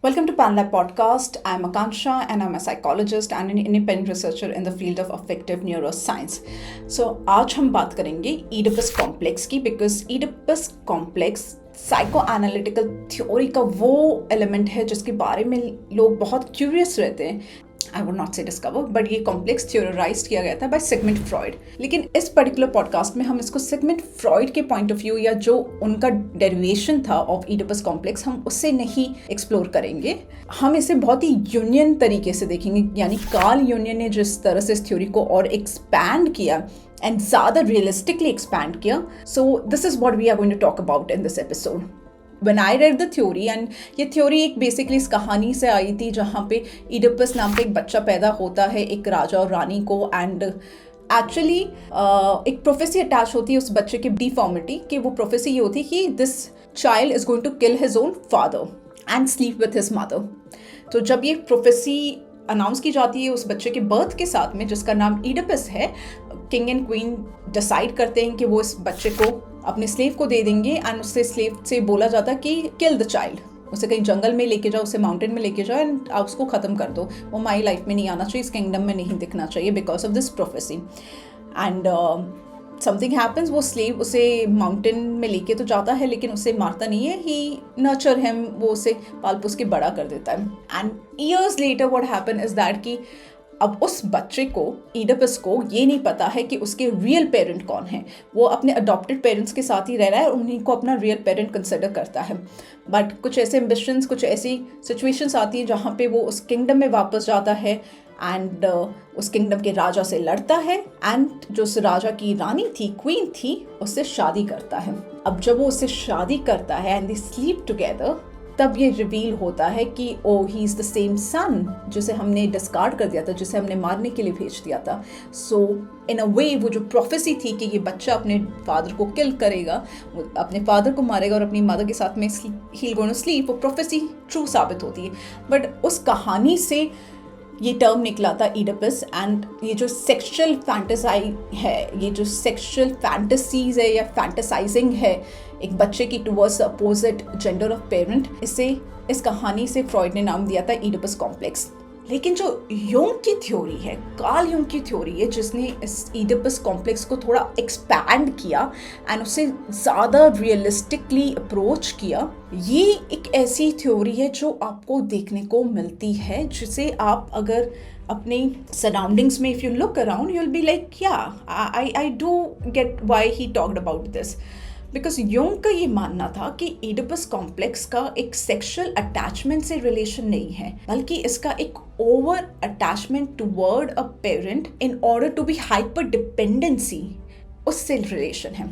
Welcome to PanLab Podcast. I'm Akanksha and I'm a psychologist and an independent researcher in the field of affective neuroscience. So आज हम बात करेंगे Oedipus complex की because Oedipus complex साइकोएनालिटिकल theory का वो element है जिसके बारे में लोग बहुत क्यूरियस रहते हैं. आई वुड नॉट से डिस्कवर, बट ये कॉम्प्लेक्स थियोराइज किया गया था बाय सिगमंड फ्रॉइड. लेकिन इस पर्टिकुलर पॉडकास्ट में हम इसको सिगमंड फ्रॉइड के पॉइंट ऑफ व्यू या जो उनका डेरिवेशन था ऑफ ईडिपस कॉम्प्लेक्स, हम उससे नहीं एक्सप्लोर करेंगे. हम इसे बहुत ही यूनियन तरीके से देखेंगे, यानी कार्ल यूनियन ने जिस तरह से इस थ्योरी को और एक्सपैंड किया एंड ज़्यादा रियलिस्टिकली एक्सपैंड किया. So this is what we are going to talk about in this episode. When I read the theory, and ये थ्योरी एक बेसिकली इस कहानी से आई थी जहाँ पे ईडिपस नाम का एक बच्चा पैदा होता है एक राजा और रानी को, एंड एक्चुअली एक प्रोफेसी अटैच होती है उस बच्चे की डिफॉर्मिटी कि वो प्रोफेसी ये होती है कि this child is going to kill his own father and sleep with his mother. तो जब ये प्रोफेसी अनाउंस की जाती है उस बच्चे के बर्थ के साथ में जिसका नाम ईडिपस है, किंग एंड क्वीन डिसाइड करते हैं कि वो इस बच्चे को अपने स्लेव को दे देंगे एंड उससे स्लेव से बोला जाता है कि किल द चाइल्ड, उसे कहीं जंगल में लेके जाओ, उसे माउंटेन में लेके जाओ एंड आप उसको ख़त्म कर दो. वो माई लाइफ में नहीं आना चाहिए, इस किंगडम में नहीं दिखना चाहिए because of this prophecy. And something happens, वो स्लेव उसे माउंटेन में लेके तो जाता है लेकिन उसे मारता नहीं है. ही नर्चर हिम, वो उसे पाल पोस के बड़ा कर देता है. And years later what happen is that कि अब उस बच्चे को, ईडिपस को, ये नहीं पता है कि उसके रियल पेरेंट कौन है. वो अपने अडॉप्टेड पेरेंट्स के साथ ही रह रहा है और उन्हीं को अपना रियल पेरेंट कंसिडर करता है. बट कुछ ऐसे एम्बिशंस, कुछ ऐसी सिचुएशंस आती हैं जहाँ पे वो उस किंगडम में वापस जाता है एंड उस किंगडम के राजा से लड़ता है एंड जो उस राजा की रानी थी, क्वीन थी, उससे शादी करता है. अब जब वो उससे शादी करता है एंड दे स्लीप टुगेदर, तब ये रिवील होता है कि ओ ही इज़ द सेम सन जिसे हमने डिस्कार्ड कर दिया था, जिसे हमने मारने के लिए भेज दिया था. सो इन अ वे वो जो प्रोफेसी थी कि ये बच्चा अपने फादर को किल करेगा, अपने फादर को मारेगा और अपनी मदर के साथ में ही गोना स्लीप, वो प्रोफेसी ट्रू साबित होती है. बट उस कहानी से ये टर्म निकला था ईडिपस. एंड ये जो सेक्सुअल फैंटेसाई है, ये जो सेक्सुअल फैंटेसीज है या फैंटेसाइजिंग है एक बच्चे की towards opposite gender of parent, इस कहानी से फ्रॉइड ने नाम दिया था ईडिपस कॉम्प्लेक्स. लेकिन जो यूंग की थ्योरी है, कार्ल यूंग की थ्योरी है, जिसने इस ईडिपस कॉम्प्लेक्स को थोड़ा एक्सपैंड किया एंड उसे ज़्यादा रियलिस्टिकली अप्रोच किया, ये एक ऐसी थ्योरी है जो आपको देखने को मिलती है, जिसे आप अगर अपने सराउंडिंग्स में if you look around you will be like yeah I do get why he talked about this. Because Jung का ये मानना था कि ईडिपस कॉम्प्लेक्स का एक सेक्सुअल अटैचमेंट से रिलेशन नहीं है, बल्कि इसका एक over attachment toward a parent in order to be hyper dependency, उससे रिलेशन है.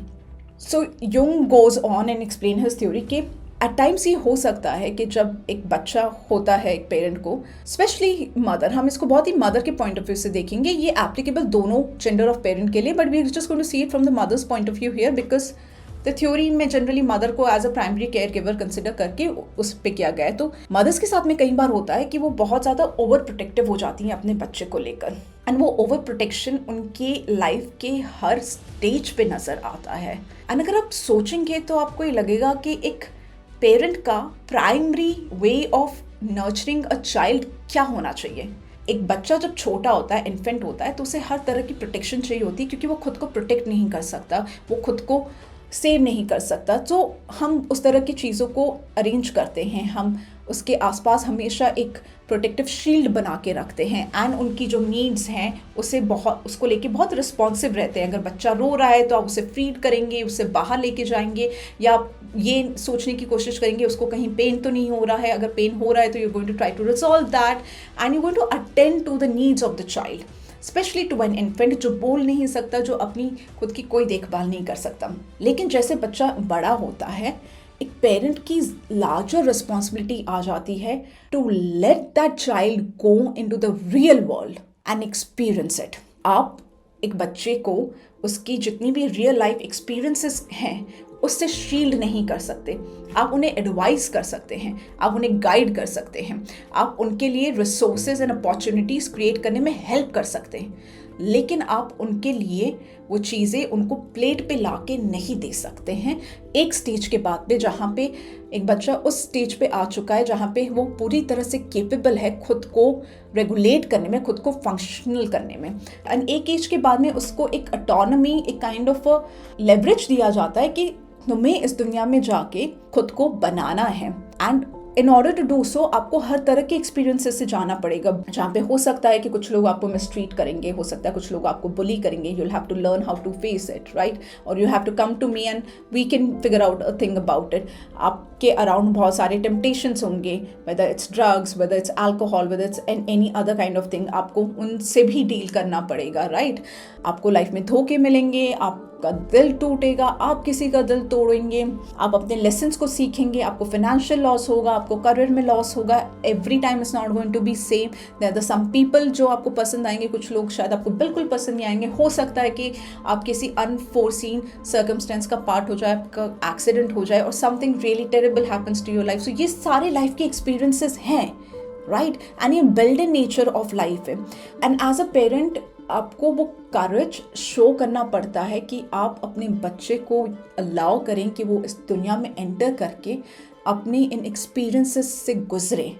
So Jung goes on and explain his theory कि एट टाइम्स ये हो सकता है कि जब एक बच्चा होता है एक पेरेंट को, स्पेशली मदर, हम इसको बहुत ही मदर के पॉइंट ऑफ व्यू से देखेंगे, ये एप्लीकेबल दोनों जेंडर ऑफ पेरेंट के लिए, but we just going to see it from the mother's point of view here because the theory में जनरली मदर को as a primary care giver consider करके उस पे किया गया है. तो मदर्स के साथ में कई बार होता है कि वो बहुत ज़्यादा ओवर प्रोटेक्टिव हो जाती हैं अपने बच्चे को लेकर, एंड वो ओवर प्रोटेक्शन उनके लाइफ के हर स्टेज पे नज़र आता है. एंड अगर आप सोचेंगे तो आपको ये लगेगा कि एक पेरेंट का primary way of nurturing a child क्या होना चाहिए. एक बच्चा जब छोटा होता है, इन्फेंट होता है, तो उसे हर तरह की प्रोटेक्शन चाहिए होती है क्योंकि वो खुद को प्रोटेक्ट नहीं कर सकता, वो खुद को सेव नहीं कर सकता. तो हम उस तरह की चीज़ों को अरेंज करते हैं, हम उसके आसपास हमेशा एक प्रोटेक्टिव शील्ड बना के रखते हैं एंड उनकी जो नीड्स हैं उसको लेके बहुत रिस्पॉन्सिव रहते हैं. अगर बच्चा रो रहा है तो आप उसे फीड करेंगे, उसे बाहर लेके जाएंगे, या आप ये सोचने की कोशिश करेंगे उसको कहीं पेन तो नहीं हो रहा है. अगर पेन हो रहा है तो you going to try to resolve that and you going to attend to the needs of the child, specially to an infant जो बोल नहीं सकता, जो अपनी खुद की कोई देखभाल नहीं कर सकता. लेकिन जैसे बच्चा बड़ा होता है, एक पेरेंट की लार्जर रिस्पॉन्सिबिलिटी आ जाती है to let that child go into the real world and experience it. आप एक बच्चे को उसकी जितनी भी रियल लाइफ एक्सपीरियंसेस हैं उससे शील्ड नहीं कर सकते. आप उन्हें एडवाइस कर सकते हैं, आप उन्हें गाइड कर सकते हैं, आप उनके लिए रिसोर्सेज एंड अपॉर्चुनिटीज़ क्रिएट करने में हेल्प कर सकते हैं. लेकिन आप उनके लिए वो चीज़ें उनको प्लेट पे ला के नहीं दे सकते हैं एक स्टेज के बाद पे, जहाँ पे एक बच्चा उस स्टेज पे आ चुका है जहाँ पे वो पूरी तरह से केपेबल है खुद को रेगुलेट करने में, खुद को फंक्शनल करने में। एंड एक एज के बाद में उसको एक ऑटोनॉमी, एक काइंड ऑफ लेवरेज दिया जाता है कि तुम्हें इस दुनिया में जाके खुद को बनाना है। And in order to do so आपको हर तरह के एक्सपीरियंसेस से जाना पड़ेगा, जहाँ पे हो सकता है कि कुछ लोग आपको मिसट्रीट करेंगे, हो सकता है कुछ लोग आपको बुली करेंगे, you will have to learn how to face it, right? और you have to come to me and we can figure out a thing about it. आपके अराउंड बहुत सारे टेम्पटेशंस होंगे, whether it's drugs, whether it's alcohol, whether it's any other kind of thing, आपको उनसे भी deal करना पड़ेगा, right? आपको लाइफ में धोखे मिलेंगे, आपका दिल टूटेगा, आप किसी का दिल तोड़ेंगे, आप अपने लेसन्स को सीखेंगे, आपको फाइनेंशियल लॉस होगा, आपको करियर में लॉस होगा। Every time is not going to be same. There are some people जो आपको पसंद आएंगे, कुछ लोग शायद आपको बिल्कुल पसंद नहीं आएंगे। हो सकता है कि आप किसी अनफोर्सीन सर्कमस्टेंस का पार्ट हो जाए, आपका एक्सीडेंट हो जाए और something really terrible happens to your life. So ये सारे लाइफ के एक्सपीरियंसेस हैं, राइट? एंड ये build in nature of life है। एंड एज अ पेरेंट आपको वो करेज शो करना पड़ता है कि आप अपने बच्चे को अलाउ करें कि वो इस दुनिया में एंटर करके अपने इन एक्सपीरियंसेस से गुजरे,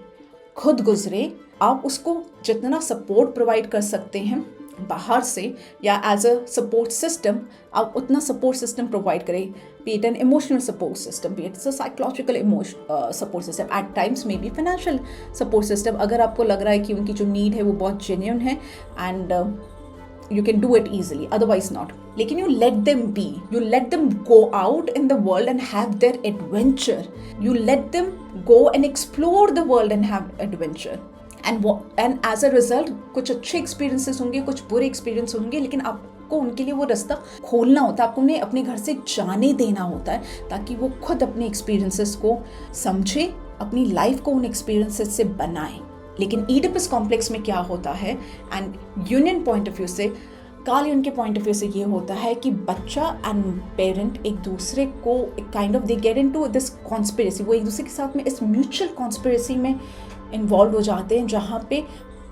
खुद गुजरे। आप उसको जितना सपोर्ट प्रोवाइड कर सकते हैं बाहर से या एज अ सपोर्ट सिस्टम, आप उतना सपोर्ट सिस्टम प्रोवाइड करें, be it an emotional support system, be it a psychological support system, at times maybe financial support system, अगर आपको लग रहा है कि उनकी जो नीड है वो बहुत जेन्युइन है and you can do it easily, otherwise not. लेकिन you let them be, you let them go out in the world and have their adventure, you let them go and explore the world and have adventure. And as a result कुछ अच्छे experiences होंगे, कुछ बुरे experience होंगे, लेकिन आपको उनके लिए वो रास्ता खोलना होता है, आपको उन्हें अपने घर से जाने देना होता है ताकि वो खुद अपने experiences को समझे, अपनी लाइफ को उन experiences से बनाए। लेकिन ईडिपस कॉम्प्लेक्स में क्या होता है, and union point of view से, कार्ल यूंग के पॉइंट ऑफ व्यू से ये होता है कि बच्चा एंड पेरेंट एक दूसरे को kind of they get into this conspiracy, वो एक दूसरे के साथ में इस म्यूचुअल कॉन्स्पिरेसी में इन्वॉल्व हो जाते हैं, जहाँ पे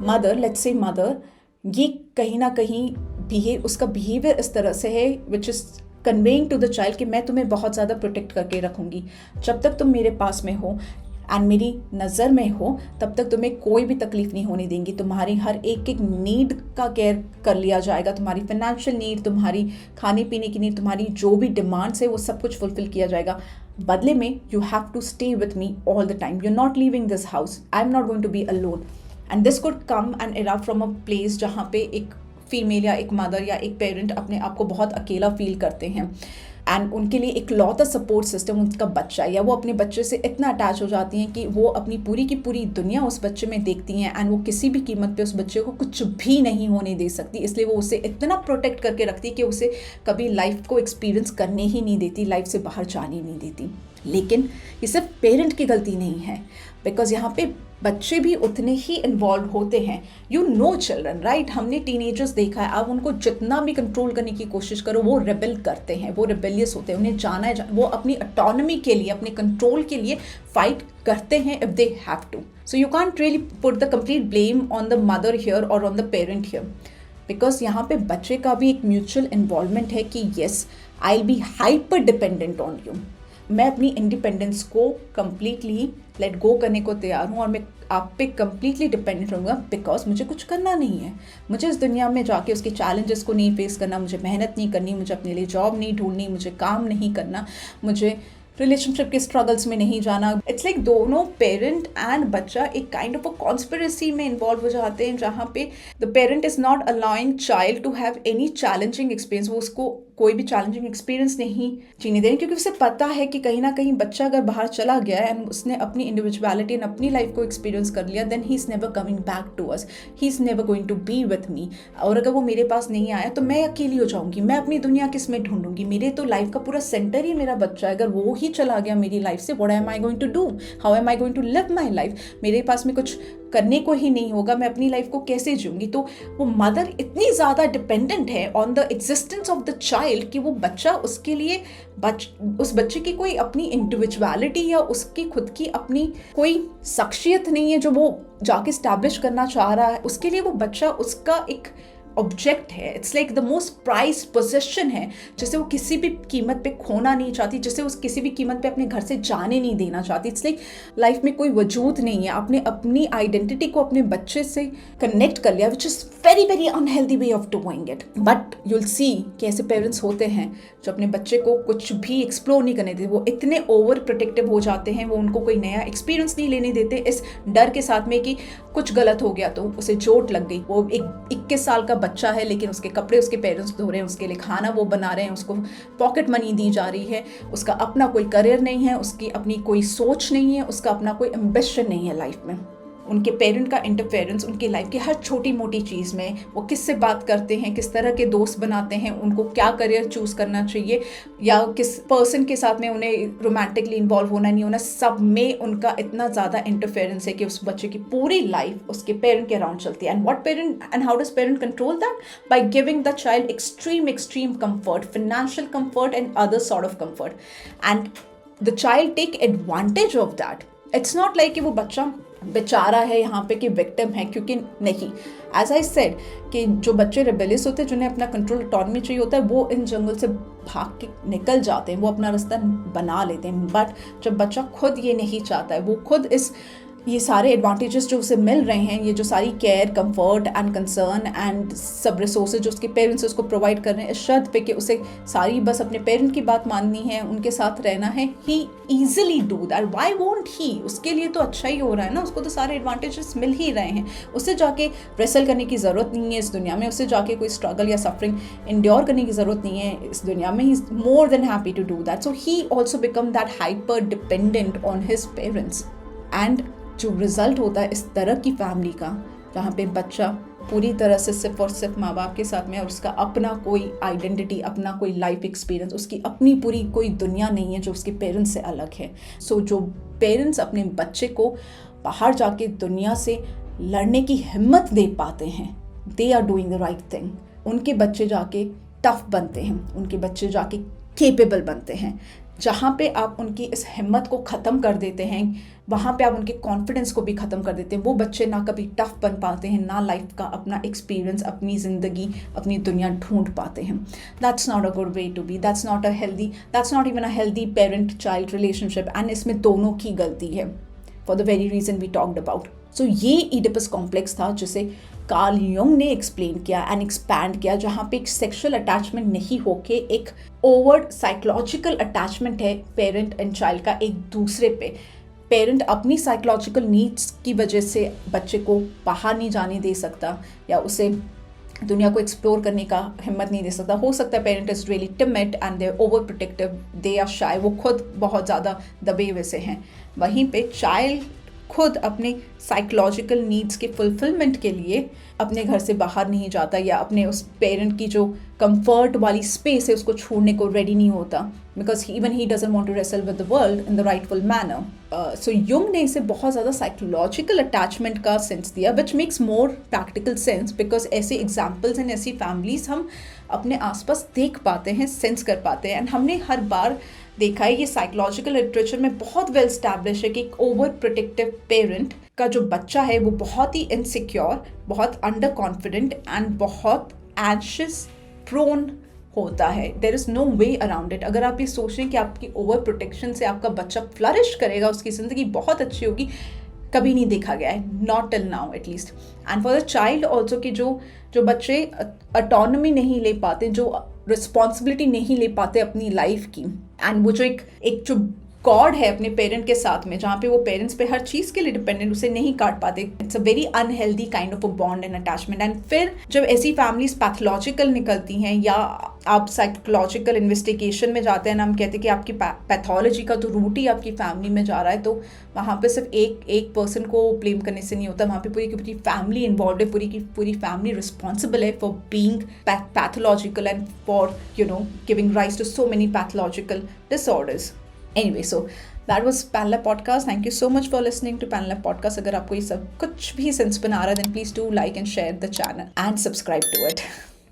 मदर, लेट्स से मदर, ये कहीं ना कहीं उसका बिहेवियर इस तरह से है which is conveying to the child कि मैं तुम्हें बहुत ज़्यादा प्रोटेक्ट करके रखूँगी, जब तक तुम मेरे पास में हो एंड मेरी नज़र में हो तब तक तुम्हें कोई भी तकलीफ नहीं होने देंगी, तुम्हारी हर एक नीड का केयर कर लिया जाएगा, तुम्हारी फाइनेंशियल नीड, तुम्हारी खाने पीने की नीड, तुम्हारी जो भी डिमांड्स है वो सब कुछ फुलफिल किया जाएगा। बदले में you have to stay with me all the time, you are not leaving this house, I am not going to be alone. And this could come and arrive from a place जहाँ पे एक female या एक mother या एक parent अपने आप को बहुत अकेला फील करते हैं एंड उनके लिए एक लौता सपोर्ट सिस्टम उनका बच्चा, या वो अपने बच्चे से इतना अटैच हो जाती हैं कि वो अपनी पूरी की पूरी दुनिया उस बच्चे में देखती हैं एंड वो किसी भी कीमत पे उस बच्चे को कुछ भी नहीं होने दे सकती, इसलिए वो उसे इतना प्रोटेक्ट करके रखती है कि उसे कभी लाइफ को एक्सपीरियंस करने ही नहीं देती, लाइफ से बाहर जाने नहीं देती। लेकिन ये सिर्फ पेरेंट की गलती नहीं है, बिकॉज यहाँ पे बच्चे भी उतने ही इन्वॉल्व होते हैं। You know children, right? हमने टीनेजर्स देखा है, आप उनको जितना भी कंट्रोल करने की कोशिश करो वो रेबेल करते हैं, वो रेबेलियस होते हैं, उन्हें जाना है, वो अपनी ऑटोनॉमी के लिए, अपने कंट्रोल के लिए फाइट करते हैं if they have to. So you can't really put the complete blame on the mother here और on the parent here, because यहाँ पे बच्चे का भी एक म्यूचुअल इन्वॉल्वमेंट है कि yes I will be hyper dependent on you, मैं अपनी इंडिपेंडेंस को कम्प्लीटली लेट गो करने को तैयार हूँ और मैं आप पे कम्प्लीटली डिपेंडेंट रहूँगा, बिकॉज मुझे कुछ करना नहीं है, मुझे इस दुनिया में जाके उसके चैलेंजेस को नहीं फेस करना, मुझे मेहनत नहीं करनी, मुझे अपने लिए जॉब नहीं ढूंढनी, मुझे काम नहीं करना, मुझे रिलेशनशिप के स्ट्रगल्स में नहीं जाना। इट्स लाइक दोनों पेरेंट एंड बच्चा एक काइंड ऑफ अ कॉन्स्पिरेसी में इन्वॉल्व हो जाते हैं, जहाँ पे the parent is not allowing child to have any challenging experience, वो उसको कोई भी चैलेंजिंग एक्सपीरियंस नहीं जीने दें, क्योंकि उसे पता है कि कहीं ना कहीं बच्चा अगर बाहर चला गया एंड उसने अपनी इंडिविजुअलिटी एंड अपनी लाइफ को एक्सपीरियंस कर लिया, then he is never coming back to us, he is never going to be with me. और अगर वो मेरे पास नहीं आया तो मैं अकेली हो जाऊंगी, मैं अपनी दुनिया किस में ढूंढूंगी, मेरे तो लाइफ का पूरा सेंटर ही मेरा बच्चा है, अगर वो ही चला गया मेरी लाइफ से, what am I going to do, how am I going to live my life, मेरे पास में कुछ करने को ही नहीं होगा, मैं अपनी लाइफ को कैसे जीऊंगी। तो वो मदर इतनी ज़्यादा डिपेंडेंट है on the existence of the child कि वो बच्चा उसके लिए उस बच्चे की कोई अपनी इंडिविजुअलिटी या उसकी खुद की अपनी कोई शख्सियत नहीं है जो वो जाके स्टैब्लिश करना चाह रहा है, उसके लिए वो बच्चा उसका एक ऑब्जेक्ट है, it's like the most prize possession है, जिसे वो किसी भी कीमत पे खोना नहीं चाहती, जिसे वो किसी भी कीमत पे अपने घर से जाने नहीं देना चाहती। इट्स लाइक लाइफ में कोई वजूद नहीं है। आपने अपनी आइडेंटिटी को अपने बच्चे से कनेक्ट कर लिया, which is very very unhealthy way of doing it. But you'll see कि ऐसे पेरेंट्स होते हैं जो अपने बच्चे को कुछ भी एक्सप्लोर नहीं करने देते, वो इतने ओवर प्रोटेक्टिव हो जाते हैं, वो उनको कोई नया एक्सपीरियंस नहीं लेने देते, इस डर के साथ में कि कुछ गलत हो गया तो उसे चोट लग गई। वो एक 21 साल का बच्चा है, लेकिन उसके कपड़े उसके पेरेंट्स धो रहे हैं, उसके लिए खाना वो बना रहे हैं, उसको पॉकेट मनी दी जा रही है, उसका अपना कोई करियर नहीं है, उसकी अपनी कोई सोच नहीं है, उसका अपना कोई एम्बिशन नहीं है लाइफ में। उनके पेरेंट का इंटरफेरेंस उनकी लाइफ की हर छोटी मोटी चीज़ में, वो किससे बात करते हैं, किस तरह के दोस्त बनाते हैं, उनको क्या करियर चूज़ करना चाहिए या किस पर्सन के साथ में उन्हें रोमांटिकली इन्वॉल्व होना नहीं होना, सब में उनका इतना ज़्यादा इंटरफेरेंस है कि उस बच्चे की पूरी लाइफ उसके पेरेंट के अराउंड चलती है। And how does parent control that? By giving the child extreme comfort, financial comfort and other sort of comfort, and the child take advantage of that. It's not like कि वो बच्चा बेचारा है यहाँ पे कि विक्टिम है, क्योंकि नहीं, एज आई सेड कि जो बच्चे रेबेलियस होते हैं, जिन्हें अपना कंट्रोल ऑटोनॉमी चाहिए होता है, वो इन जंगल से भाग के निकल जाते हैं, वो अपना रास्ता बना लेते हैं। बट जब बच्चा खुद ये नहीं चाहता है, वो खुद ये सारे एडवांटेजेस जो उसे मिल रहे हैं, ये जो सारी care, comfort and concern and सब रिसोर्सेज जो उसके पेरेंट्स उसको प्रोवाइड कर रहे हैं, इस शर्त पे कि उसे सारी बस अपने पेरेंट की बात माननी है, उनके साथ रहना है, he easily do that. Why won't he? उसके लिए तो अच्छा ही हो रहा है ना, उसको तो सारे एडवांटेजेस मिल ही रहे हैं, उसे जाके रेसल करने की ज़रूरत नहीं है इस दुनिया में, उसे जाके कोई स्ट्रगल या सफरिंग इंड्योर करने की ज़रूरत नहीं है इस दुनिया में। He is more than happy to do that. So he also become that hyper dependent on his parents. And जो रिज़ल्ट होता है इस तरह की फैमिली का, जहाँ पे बच्चा पूरी तरह से सिर्फ और सिर्फ माँ बाप के साथ में, और उसका अपना कोई आइडेंटिटी, अपना कोई लाइफ एक्सपीरियंस, उसकी अपनी पूरी कोई दुनिया नहीं है जो उसके पेरेंट्स से अलग है। सो जो पेरेंट्स अपने बच्चे को बाहर जाके दुनिया से लड़ने की हिम्मत दे पाते हैं, they are doing the right thing. उनके बच्चे जाके टफ बनते हैं, उनके बच्चे जाके केपेबल बनते हैं। जहाँ पे आप उनकी इस हिम्मत को ख़त्म कर देते हैं, वहाँ पे आप उनके कॉन्फिडेंस को भी ख़त्म कर देते हैं। वो बच्चे ना कभी टफ बन पाते हैं, ना लाइफ का अपना एक्सपीरियंस, अपनी ज़िंदगी, अपनी दुनिया ढूंढ पाते हैं। That's not a good way to be, that's not even a healthy parent child relationship. And इसमें दोनों की गलती है, for the very reason we talked about. So ये ईडिपस कॉम्प्लेक्स था जिसे कार्ल युंग ने एक्सप्लेन किया एंड एक्सपैंड किया, जहाँ पे एक सेक्सुअल अटैचमेंट नहीं होके एक ओवर साइकोलॉजिकल अटैचमेंट है पेरेंट एंड चाइल्ड का एक दूसरे पे। पेरेंट अपनी साइकोलॉजिकल नीड्स की वजह से बच्चे को बाहर नहीं जाने दे सकता या उसे दुनिया को एक्सप्लोर करने का हिम्मत नहीं दे सकता। हो सकता है parent is really timid and they over protective, they are shy, वो खुद बहुत ज़्यादा दबे हुए से हैं। वहीं पे चाइल्ड खुद अपने साइकोलॉजिकल नीड्स के फुलफिलमेंट के लिए अपने घर से बाहर नहीं जाता या अपने उस पेरेंट की जो कंफर्ट वाली स्पेस है उसको छोड़ने को रेडी नहीं होता, because even he doesn't want to wrestle with the world in the rightful manner. So Jung ने इसे बहुत ज़्यादा साइकोलॉजिकल अटैचमेंट का सेंस दिया, which makes more practical sense, because ऐसे एग्जाम्पल्स एंड ऐसी फैमिलीज हम अपने आसपास देख पाते हैं, सेंस कर पाते हैं। एंड हमने हर बार देखा है, ये साइकोलॉजिकल लिटरेचर में बहुत वेल स्टैब्लिश है कि एक ओवर प्रोटेक्टिव पेरेंट का जो बच्चा है वो बहुत ही इनसिक्योर, बहुत अंडर कॉन्फिडेंट एंड बहुत एंशियस प्रोन होता है। There is no way around it. अगर आप ये सोच रहे हैं कि आपकी ओवर प्रोटेक्शन से आपका बच्चा फ्लरिश करेगा, उसकी ज़िंदगी बहुत अच्छी होगी, कभी नहीं देखा गया है, not till now at least. And for the child also कि जो बच्चे ऑटोनॉमी नहीं ले पाते, जो रिस्पॉन्सिबिलिटी नहीं ले पाते अपनी लाइफ की, एंड वो जो एक जो गॉड है अपने पेरेंट के साथ में, जहाँ पे वो पेरेंट्स पे हर चीज़ के लिए डिपेंडेंट, उसे नहीं काट पाते। It's a very unhealthy kind of a bond and attachment. And फिर जब ऐसी फैमिलीज पैथोलॉजिकल निकलती हैं या आप साइकोलॉजिकल इन्वेस्टिगेशन में जाते हैं ना, हम कहते हैं कि आपकी पैथोलॉजी का तो रूट ही आपकी फैमिली में जा रहा है, तो वहाँ पे सिर्फ एक पर्सन को ब्लेम करने से नहीं होता, वहाँ पे पूरी की पूरी फैमिली इन्वॉल्व है, पूरी की पूरी फैमिली रिस्पॉन्सिबल है for being pathological and for giving rise to so many pathological disorders. Anyway, so that was Panlab Podcast. Thank you so much for listening to Panlab Podcast. अगर आपको ये सब कुछ भी सेंस बना रहा है, then please do like and share the channel and subscribe to it.